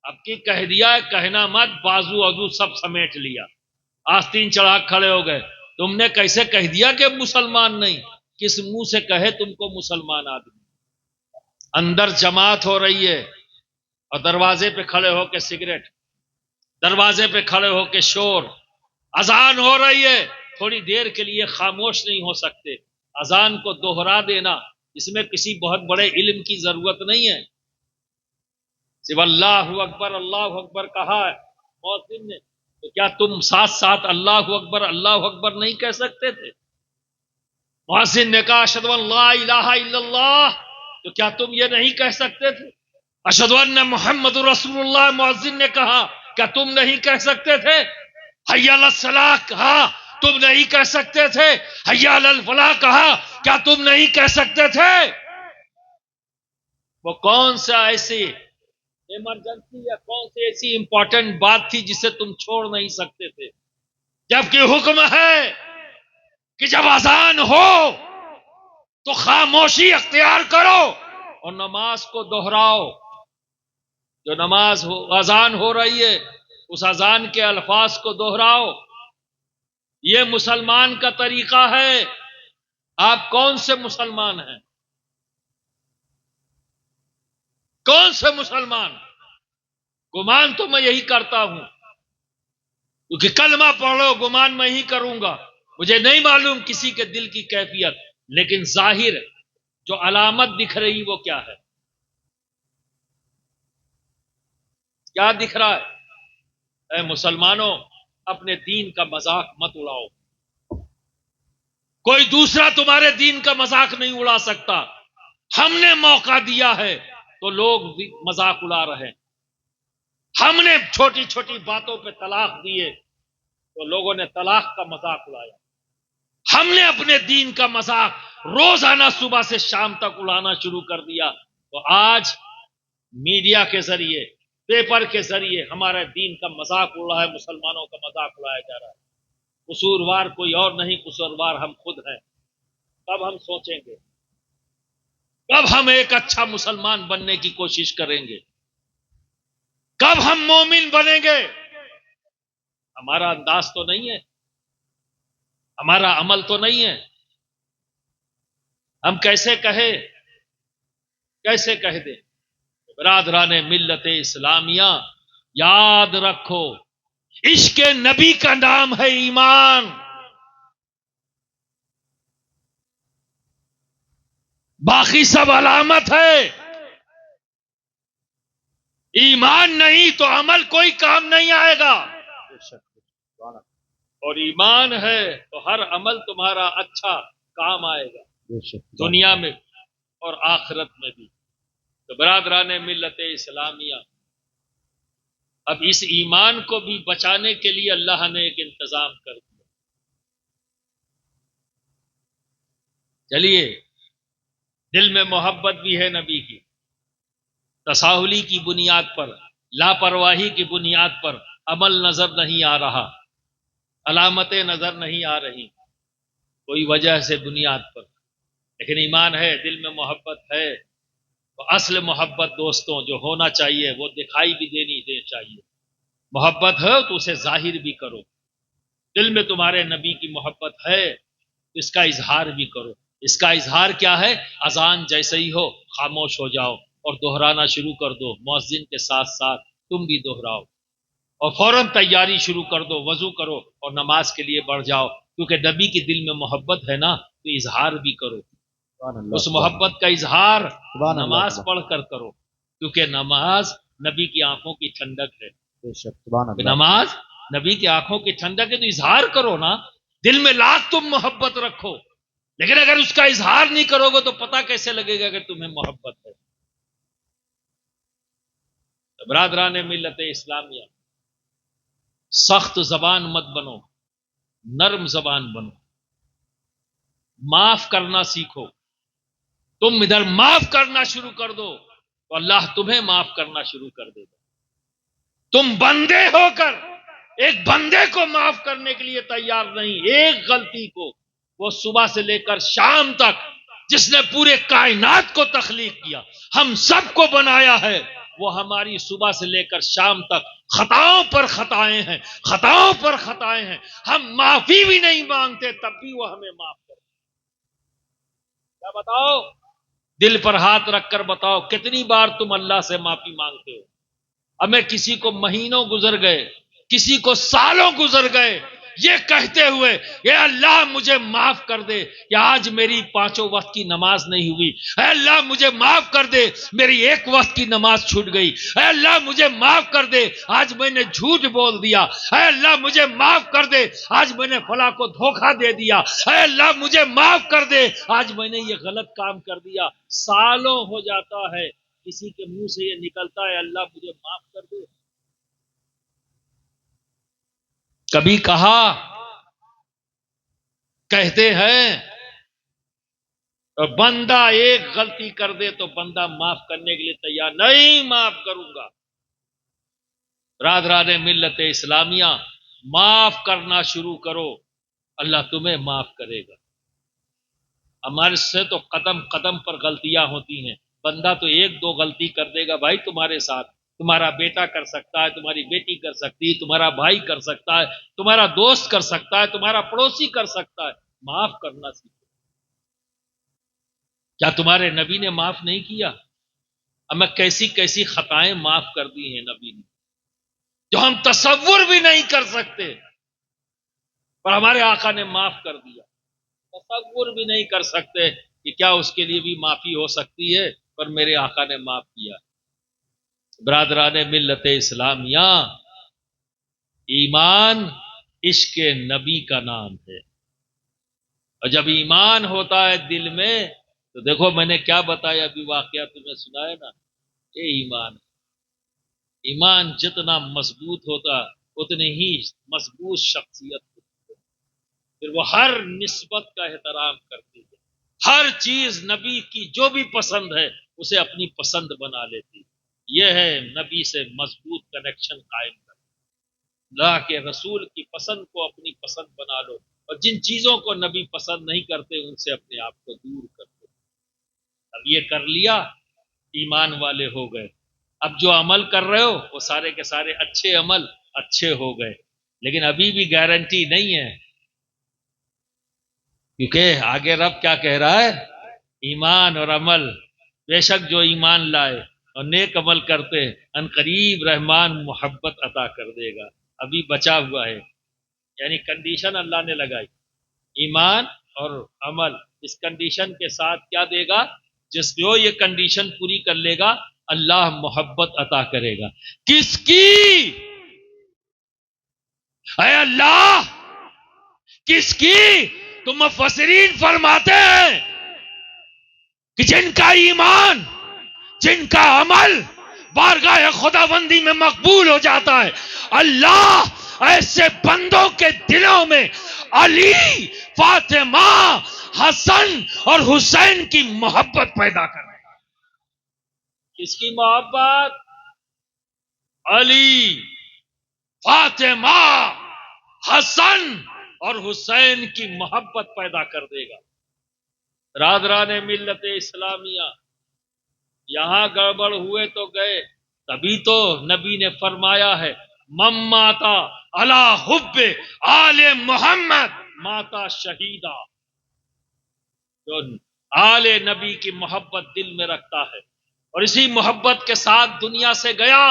اب کی کہہ دیا، کہنا مت، بازو ازو سب سمیٹ لیا، آستین چڑھا کھڑے ہو گئے. تم نے کیسے کہہ دیا کہ مسلمان نہیں؟ کس منہ سے کہے تم کو مسلمان آدمی؟ اندر جماعت ہو رہی ہے اور دروازے پہ کھڑے ہو کے سگریٹ، دروازے پہ کھڑے ہو کے شور. اذان ہو رہی ہے، تھوڑی دیر کے لیے خاموش نہیں ہو سکتے. اذان کو دوہرا دینا، اس میں کسی بہت بڑے علم کی ضرورت نہیں ہے. صرف اللہ اکبر کہا ہے مؤذن نے، تو کیا تم ساتھ ساتھ اللہ اکبر نہیں کہہ سکتے تھے؟ مؤذن نے کہا اشہد ان لا الہ الا اللہ، تو کیا تم یہ نہیں کہہ سکتے تھے؟ اشہد ان محمد رسول اللہ مؤذن نے کہا، کیا تم نہیں کہہ سکتے تھے؟ حی علی الصلاۃ کہا، تم نہیں کہہ سکتے تھے؟ حی علی الفلاح کہا، کیا تم نہیں کہہ سکتے تھے؟ وہ کون سا ایسی ایمرجنسی یا کون سی ایسی امپورٹنٹ بات تھی جسے تم چھوڑ نہیں سکتے تھے؟ جبکہ حکم ہے کہ جب اذان ہو تو خاموشی اختیار کرو اور نماز کو دوہراؤ. جو نماز اذان ہو رہی ہے اس اذان کے الفاظ کو دوہراؤ. یہ مسلمان کا طریقہ ہے. آپ کون سے مسلمان ہیں؟ کون سے مسلمان؟ گمان تو میں یہی کرتا ہوں، کیونکہ کلمہ پڑھو گمان میں ہی کروں گا. مجھے نہیں معلوم کسی کے دل کی کیفیت، لیکن ظاہر جو علامت دکھ رہی وہ کیا ہے؟ کیا دکھ رہا ہے؟ اے مسلمانوں، اپنے دین کا مذاق مت اڑاؤ. کوئی دوسرا تمہارے دین کا مذاق نہیں اڑا سکتا. ہم نے موقع دیا ہے تو لوگ مذاق اڑا رہے ہیں. ہم نے چھوٹی چھوٹی باتوں پہ طلاق دیے تو لوگوں نے طلاق کا مذاق اڑایا. ہم نے اپنے دین کا مذاق روزانہ صبح سے شام تک اڑانا شروع کر دیا. تو آج میڈیا کے ذریعے، پیپر کے ذریعے ہمارے دین کا مذاق اڑ رہا ہے، مسلمانوں کا مذاق اڑایا جا رہا ہے. قصوروار کوئی اور نہیں، قصوروار ہم خود ہیں. کب ہم سوچیں گے؟ کب ہم ایک اچھا مسلمان بننے کی کوشش کریں گے؟ کب ہم مومن بنیں گے؟ ہمارا انداز تو نہیں ہے، ہمارا عمل تو نہیں ہے. ہم کیسے کہہ دیں؟ برادران ملت اسلامیہ، یاد رکھو، عشق نبی کا نام ہے ایمان. باقی سب علامت ہے. ایمان نہیں تو عمل کوئی کام نہیں آئے گا، اور ایمان ہے تو ہر عمل تمہارا اچھا کام آئے گا، دنیا میں اور آخرت میں بھی. تو برادران ملت اسلامیہ، اب اس ایمان کو بھی بچانے کے لیے اللہ نے ایک انتظام کر دیا. چلیے، دل میں محبت بھی ہے نبی کی، تساہلی کی بنیاد پر، لاپرواہی کی بنیاد پر عمل نظر نہیں آ رہا، علامتیں نظر نہیں آ رہی کوئی وجہ سے بنیاد پر، لیکن ایمان ہے، دل میں محبت ہے. تو اصل محبت دوستوں جو ہونا چاہیے وہ دکھائی بھی دینی چاہیے. محبت ہے تو اسے ظاہر بھی کرو. دل میں تمہارے نبی کی محبت ہے تو اس کا اظہار بھی کرو. اس کا اظہار کیا ہے؟ اذان جیسے ہی ہو خاموش ہو جاؤ اور دہرانا شروع کر دو، مؤذن کے ساتھ ساتھ تم بھی دہراؤ، اور فوراً تیاری شروع کر دو، وضو کرو اور نماز کے لیے بڑھ جاؤ. کیونکہ نبی کی دل میں محبت ہے نا، تو اظہار بھی کرو. اس محبت کا اظہار نماز پڑھ کر کرو، کیونکہ نماز نبی کی آنکھوں کی ٹھنڈک ہے. نماز نبی کی آنکھوں کی ٹھنڈک ہے، تو اظہار کرو نا. دل میں لاکھ تم محبت رکھو، لیکن اگر اس کا اظہار نہیں کرو گے تو پتہ کیسے لگے گا کہ تمہیں محبت ہے؟ برادران ملت اسلامیہ، سخت زبان مت بنو، نرم زبان بنو. معاف کرنا سیکھو. تم ادھر معاف کرنا شروع کر دو تو اللہ تمہیں معاف کرنا شروع کر دے گا. تم بندے ہو کر ایک بندے کو معاف کرنے کے لیے تیار نہیں. ایک غلطی کو وہ صبح سے لے کر شام تک جس نے پورے کائنات کو تخلیق کیا، ہم سب کو بنایا ہے، وہ ہماری صبح سے لے کر شام تک خطاؤں پر خطائیں ہیں، خطاؤں پر خطائیں ہیں. ہم معافی بھی نہیں مانگتے تب بھی وہ ہمیں معاف کرتے. کیا بتاؤ؟ دل پر ہاتھ رکھ کر بتاؤ کتنی بار تم اللہ سے معافی مانگتے ہو؟ ہمیں کسی کو مہینوں گزر گئے، کسی کو سالوں گزر گئے یہ کہتے ہوئے اے اللہ مجھے معاف کر دے کہ آج میری 5 وقت کی نماز نہیں ہوئی، اے اللہ مجھے معاف کر دے میری 1 وقت کی نماز چھوٹ گئی، اے اللہ مجھے معاف کر دے آج میں نے جھوٹ بول دیا، اے اللہ مجھے معاف کر دے آج میں نے فلاں کو دھوکہ دے دیا، اے اللہ مجھے معاف کر دے آج میں نے یہ غلط کام کر دیا. سالوں ہو جاتا ہے کسی کے منہ سے یہ نکلتا ہے اللہ مجھے معاف کر دے. کبھی کہتے ہیں اور بندہ ایک غلطی کر دے تو بندہ معاف کرنے کے لیے تیار نہیں، معاف کروں گا. برادران ملت اسلامیہ، معاف کرنا شروع کرو، اللہ تمہیں معاف کرے گا. ہمارے سے تو قدم قدم پر غلطیاں ہوتی ہیں. بندہ تو 1-2 غلطی کر دے گا بھائی تمہارے ساتھ، تمہارا بیٹا کر سکتا ہے، تمہاری بیٹی کر سکتی ہے، تمہارا بھائی کر سکتا ہے، تمہارا دوست کر سکتا ہے، تمہارا پڑوسی کر سکتا ہے. معاف کرنا سیکھو. کیا تمہارے نبی نے معاف نہیں کیا؟ ہمیں کیسی کیسی خطائیں معاف کر دی ہیں نبی نے جو ہم تصور بھی نہیں کر سکتے، پر ہمارے آقا نے معاف کر دیا. تصور بھی نہیں کر سکتے کہ کیا اس کے لیے بھی معافی ہو سکتی ہے، پر میرے آقا نے معاف کیا. برادران ملت اسلامیہ، ایمان عشق نبی کا نام ہے، اور جب ایمان ہوتا ہے دل میں تو دیکھو میں نے کیا بتایا ابھی واقعہ تمہیں سنایا نا، یہ ایمان. ایمان جتنا مضبوط ہوتا اتنی ہی مضبوط شخصیت ہوتی ہے. پھر وہ ہر نسبت کا احترام کرتی ہے، ہر چیز نبی کی جو بھی پسند ہے اسے اپنی پسند بنا لیتی. یہ ہے نبی سے مضبوط کنیکشن قائم کرنا. اللہ کے رسول کی پسند کو اپنی پسند بنا لو اور جن چیزوں کو نبی پسند نہیں کرتے ان سے اپنے آپ کو دور کر دو. اب یہ کر لیا ایمان والے ہو گئے. اب جو عمل کر رہے ہو وہ سارے کے سارے اچھے عمل اچھے ہو گئے، لیکن ابھی بھی گارنٹی نہیں ہے، کیونکہ آگے رب کیا کہہ رہا ہے؟ ایمان اور عمل، بے شک جو ایمان لائے اور نیک عمل کرتے ان قریب رحمان محبت عطا کر دے گا. ابھی بچا ہوا ہے، یعنی کنڈیشن اللہ نے لگائی ایمان اور عمل. اس کنڈیشن کے ساتھ کیا دے گا؟ جس جو یہ کنڈیشن پوری کر لے گا اللہ محبت عطا کرے گا. کس کی؟ اے اللہ کس کی؟ تو مفسرین فرماتے ہیں کہ جن کا ایمان، جن کا عمل بارگاہ خداوندی میں مقبول ہو جاتا ہے، اللہ ایسے بندوں کے دلوں میں علی، فاطمہ، حسن اور حسین کی محبت پیدا کر رہے ہیں. کس کی محبت؟ علی، فاطمہ، حسن اور حسین کی محبت پیدا کر دے گا. برادران ملت اسلامیہ، یہاں گڑبڑ ہوئے تو گئے. تبھی تو نبی نے فرمایا ہے من ماتا علی حب آل محمد ماتا شہیدا. جو آل نبی کی محبت دل میں رکھتا ہے اور اسی محبت کے ساتھ دنیا سے گیا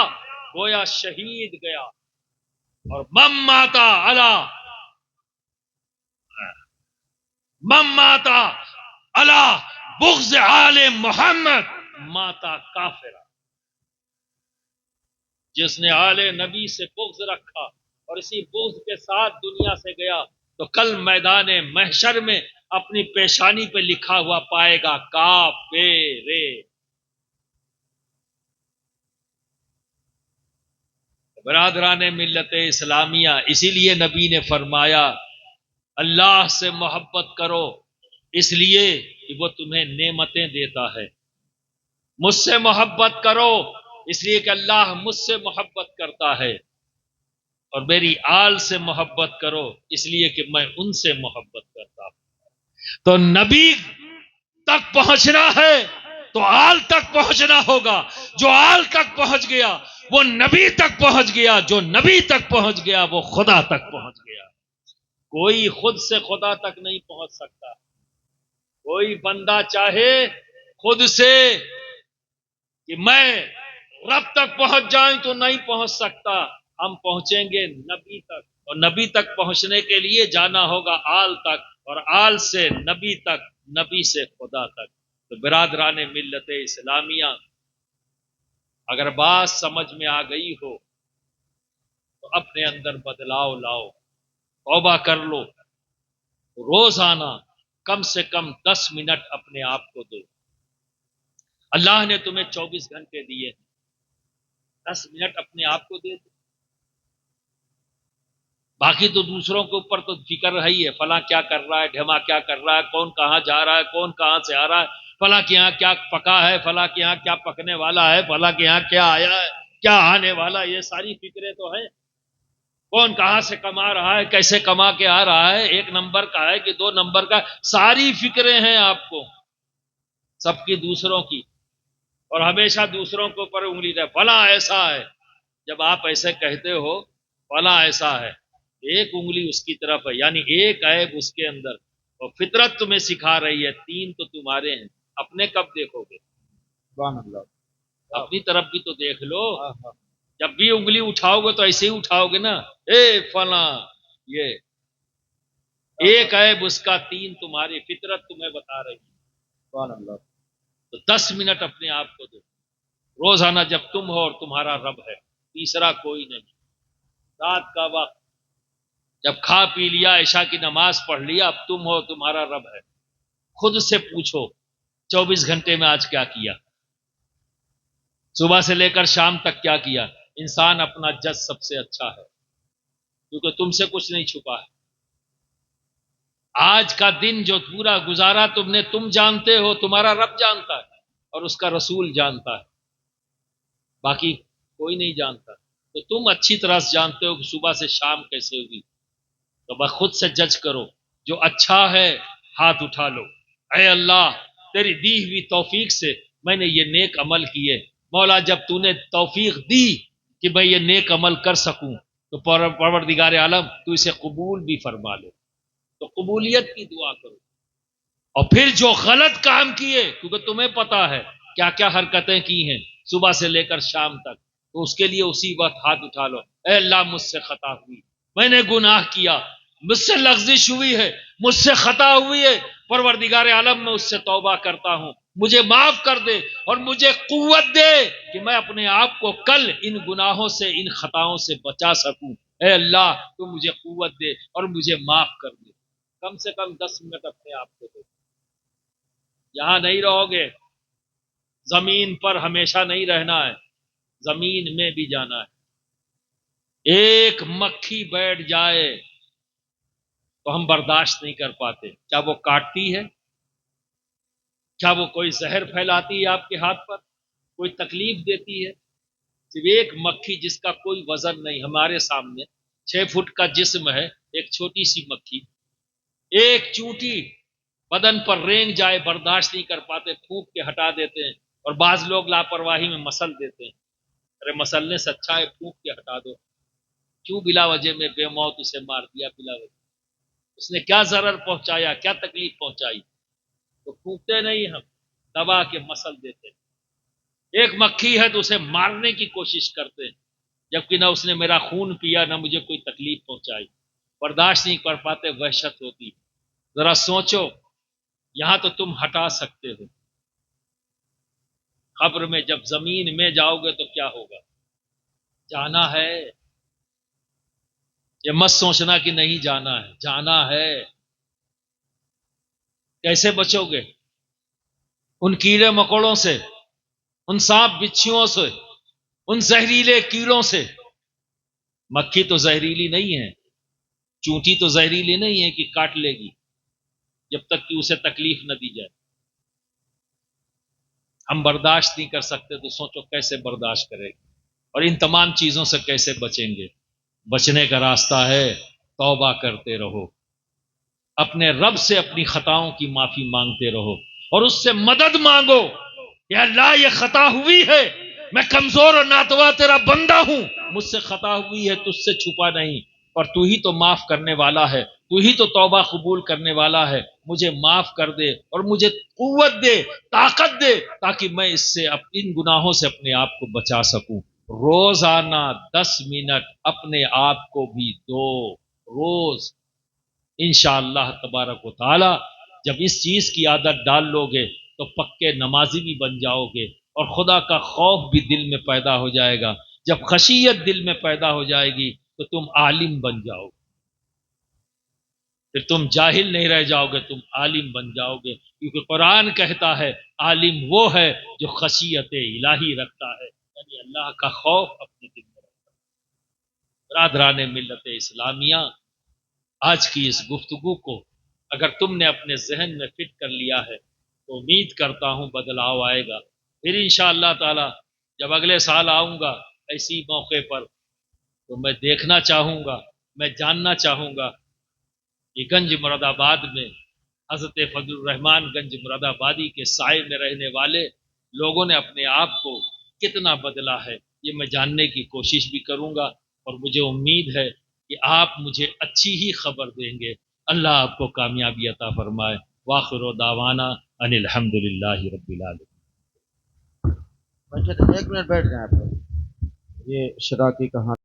گویا شہید گیا. اور من ماتا علی بغض آل محمد ماتا کافرہ. جس نے آل نبی سے بغض رکھا اور اسی بغض کے ساتھ دنیا سے گیا تو کل میدان محشر میں اپنی پیشانی پہ لکھا ہوا پائے گا کافر. برادران ملت اسلامیہ، اسی لیے نبی نے فرمایا اللہ سے محبت کرو اس لیے کہ وہ تمہیں نعمتیں دیتا ہے. مجھ سے محبت کرو اس لیے کہ اللہ مجھ سے محبت کرتا ہے. اور میری آل سے محبت کرو اس لیے کہ میں ان سے محبت کرتا ہوں. تو نبی تک پہنچنا ہے تو آل تک پہنچنا ہوگا. جو آل تک پہنچ گیا وہ نبی تک پہنچ گیا، جو نبی تک پہنچ گیا وہ خدا تک پہنچ گیا. کوئی خود سے خدا تک نہیں پہنچ سکتا. کوئی بندہ چاہے خود سے کہ میں رب تک پہنچ جائیں تو نہیں پہنچ سکتا. ہم پہنچیں گے نبی تک، اور نبی تک پہنچنے کے لیے جانا ہوگا آل تک، اور آل سے نبی تک، نبی سے خدا تک. تو برادران ملت اسلامیہ، اگر بات سمجھ میں آ گئی ہو تو اپنے اندر بدلاؤ لاؤ، توبہ کر لو. روزانہ کم سے کم 10 منٹ اپنے آپ کو دو. اللہ نے تمہیں 24 گھنٹے دیے، 10 منٹ اپنے آپ کو دے دو. باقی تو دوسروں کے اوپر تو فکر رہی ہے، فلاں کیا کر رہا ہے، ڈھما کیا کر رہا ہے، کون کہاں جا رہا ہے، کون کہاں سے آ رہا ہے، فلاں کے یہاں کیا پکا ہے، فلاں کے یہاں کیا پکنے والا ہے، فلاں کے یہاں کیا آیا ہے، کیا آنے والا. یہ ساری فکریں تو ہیں. کون کہاں سے کما رہا ہے، کیسے کما کے آ رہا ہے، 1 نمبر کا ہے کہ 2 نمبر کا، ساری فکریں ہیں آپ کو، سب کی دوسروں کی. اور ہمیشہ دوسروں کے اوپر انگلی ہے، فلاں ایسا ہے. جب آپ ایسے کہتے ہو فلاں ایسا ہے، ایک انگلی اس کی طرف ہے، یعنی ایک عیب اس کے اندر، اور فطرت تمہیں سکھا رہی ہے 3 تو تمہارے ہیں. اپنے کب دیکھو گے؟ سبحان اللہ. اپنی طرف بھی تو دیکھ لو. جب بھی انگلی اٹھاؤ گے تو ایسے ہی اٹھاؤ گے نا، اے فلاں. یہ ایک عیب اس کا، 3 تمہاری. فطرت تمہیں بتا رہی ہے. سبحان اللہ. تو 10 منٹ اپنے آپ کو دو روزانہ، جب تم ہو اور تمہارا رب ہے، تیسرا کوئی نہیں. رات کا وقت جب کھا پی لیا، عشاء کی نماز پڑھ لیا، اب تم ہو تمہارا رب ہے. خود سے پوچھو 24 گھنٹے میں آج کیا کیا، صبح سے لے کر شام تک کیا کیا. انسان اپنا جج سب سے اچھا ہے، کیونکہ تم سے کچھ نہیں چھپا ہے. آج کا دن جو پورا گزارا تم نے، تم جانتے ہو، تمہارا رب جانتا ہے اور اس کا رسول جانتا ہے. باقی کوئی نہیں جانتا. تو تم اچھی طرح سے جانتے ہو کہ صبح سے شام کیسے ہوئی. تو بس خود سے جج کرو. جو اچھا ہے ہاتھ اٹھا لو. اے اللہ تیری دی ہوئی توفیق سے میں نے یہ نیک عمل کیے. مولا جب تو نے توفیق دی کہ میں یہ نیک عمل کر سکوں تو پروردگار عالم تو اسے قبول بھی فرما لے. تو قبولیت کی دعا کرو. اور پھر جو غلط کام کیے کیونکہ تمہیں پتا ہے کیا کیا حرکتیں کی ہیں صبح سے لے کر شام تک, تو اس کے لیے اسی وقت ہاتھ اٹھا لو. اے اللہ مجھ سے خطا ہوئی, میں نے گناہ کیا, مجھ سے لغزش ہوئی ہے, مجھ سے خطا ہوئی ہے. پروردگار عالم میں اس سے توبہ کرتا ہوں, مجھے معاف کر دے اور مجھے قوت دے کہ میں اپنے آپ کو کل ان گناہوں سے ان خطاؤں سے بچا سکوں. اے اللہ تو مجھے قوت دے اور مجھے معاف کر دے. کم سے کم 10 منٹ اپنے آپ کو دے. یہاں نہیں رہو گے, زمین پر ہمیشہ نہیں رہنا ہے, زمین میں بھی جانا ہے. ایک مکھی بیٹھ جائے تو ہم برداشت نہیں کر پاتے. کیا وہ کاٹتی ہے؟ کیا وہ کوئی زہر پھیلاتی ہے آپ کے ہاتھ پر؟ کوئی تکلیف دیتی ہے؟ صرف ایک مکھی جس کا کوئی وزن نہیں, ہمارے سامنے 6 فٹ کا جسم ہے, ایک چھوٹی سی مکھی, ایک چونٹی بدن پر رینگ جائے برداشت نہیں کر پاتے, پھونک کے ہٹا دیتے ہیں. اور بعض لوگ لاپرواہی میں مسل دیتے ہیں. ارے مسلنے سے اچھا ہے پھونک کے ہٹا دو. کیوں بلا وجہ میں بے موت اسے مار دیا؟ بلا وجہ اس نے کیا ضرر پہنچایا, کیا تکلیف پہنچائی؟ تو پھونکتے نہیں, ہم دبا کے مسل دیتے ہیں. ایک مکھی ہے تو اسے مارنے کی کوشش کرتے ہیں, جبکہ نہ اس نے میرا خون پیا نہ مجھے کوئی تکلیف پہنچائی. برداشت نہیں کر پاتے, وحشت ہوتی. ذرا سوچو, یہاں تو تم ہٹا سکتے ہو, قبر میں جب زمین میں جاؤ گے تو کیا ہوگا؟ جانا ہے. یہ مت سوچنا کہ نہیں جانا ہے, جانا ہے. کیسے بچو گے؟ ان کیڑے مکوڑوں سے, ان سانپ بچھوؤں سے, ان زہریلے کیڑوں سے. مکھی تو زہریلی نہیں ہے, چونٹی تو زہریلی نہیں ہے کہ کاٹ لے گی, جب تک کہ اسے تکلیف نہ دی جائے. ہم برداشت نہیں کر سکتے تو سوچو کیسے برداشت کرے گے, اور ان تمام چیزوں سے کیسے بچیں گے؟ بچنے کا راستہ ہے توبہ کرتے رہو, اپنے رب سے اپنی خطاؤں کی معافی مانگتے رہو, اور اس سے مدد مانگو. یا اللہ یہ خطا ہوئی ہے, میں کمزور اور ناتواں تیرا بندہ ہوں, مجھ سے خطا ہوئی ہے, تجھ سے چھپا نہیں, اور تو ہی تو معاف کرنے والا ہے, تو ہی تو توبہ قبول کرنے والا ہے. مجھے معاف کر دے اور مجھے قوت دے, طاقت دے, تاکہ میں اس سے ان گناہوں سے اپنے آپ کو بچا سکوں. روزانہ 10 منٹ اپنے آپ کو بھی دو روز. انشاءاللہ تبارک و تعالی جب اس چیز کی عادت ڈال لو گے تو پکے نمازی بھی بن جاؤ گے, اور خدا کا خوف بھی دل میں پیدا ہو جائے گا. جب خشیت دل میں پیدا ہو جائے گی تو تم عالم بن جاؤ گے. پھر تم جاہل نہیں رہ جاؤ گے, تم عالم بن جاؤ گے. کیونکہ قرآن کہتا ہے عالم وہ ہے جو خشیت الہی رکھتا ہے, یعنی اللہ کا خوف اپنے دل میں رکھتا ہے. برادران ملت اسلامیہ, آج کی اس گفتگو کو اگر تم نے اپنے ذہن میں فٹ کر لیا ہے تو امید کرتا ہوں بدلاؤ آئے گا. پھر انشاءاللہ تعالی جب اگلے سال آؤں گا ایسی موقع پر تو میں دیکھنا چاہوں گا, میں جاننا چاہوں گا کہ گنج مراد آباد میں حضرت فضل الرحمان گنج مراد آبادی کے سائے میں رہنے والے لوگوں نے اپنے آپ کو کتنا بدلا ہے. یہ میں جاننے کی کوشش بھی کروں گا, اور مجھے امید ہے کہ آپ مجھے اچھی ہی خبر دیں گے. اللہ آپ کو کامیابی عطا فرمائے. واخر دعوانا ان الحمدللہ رب العالمین. ایک منٹ بیٹھ جائیں آپ. یہ شراکی کہاں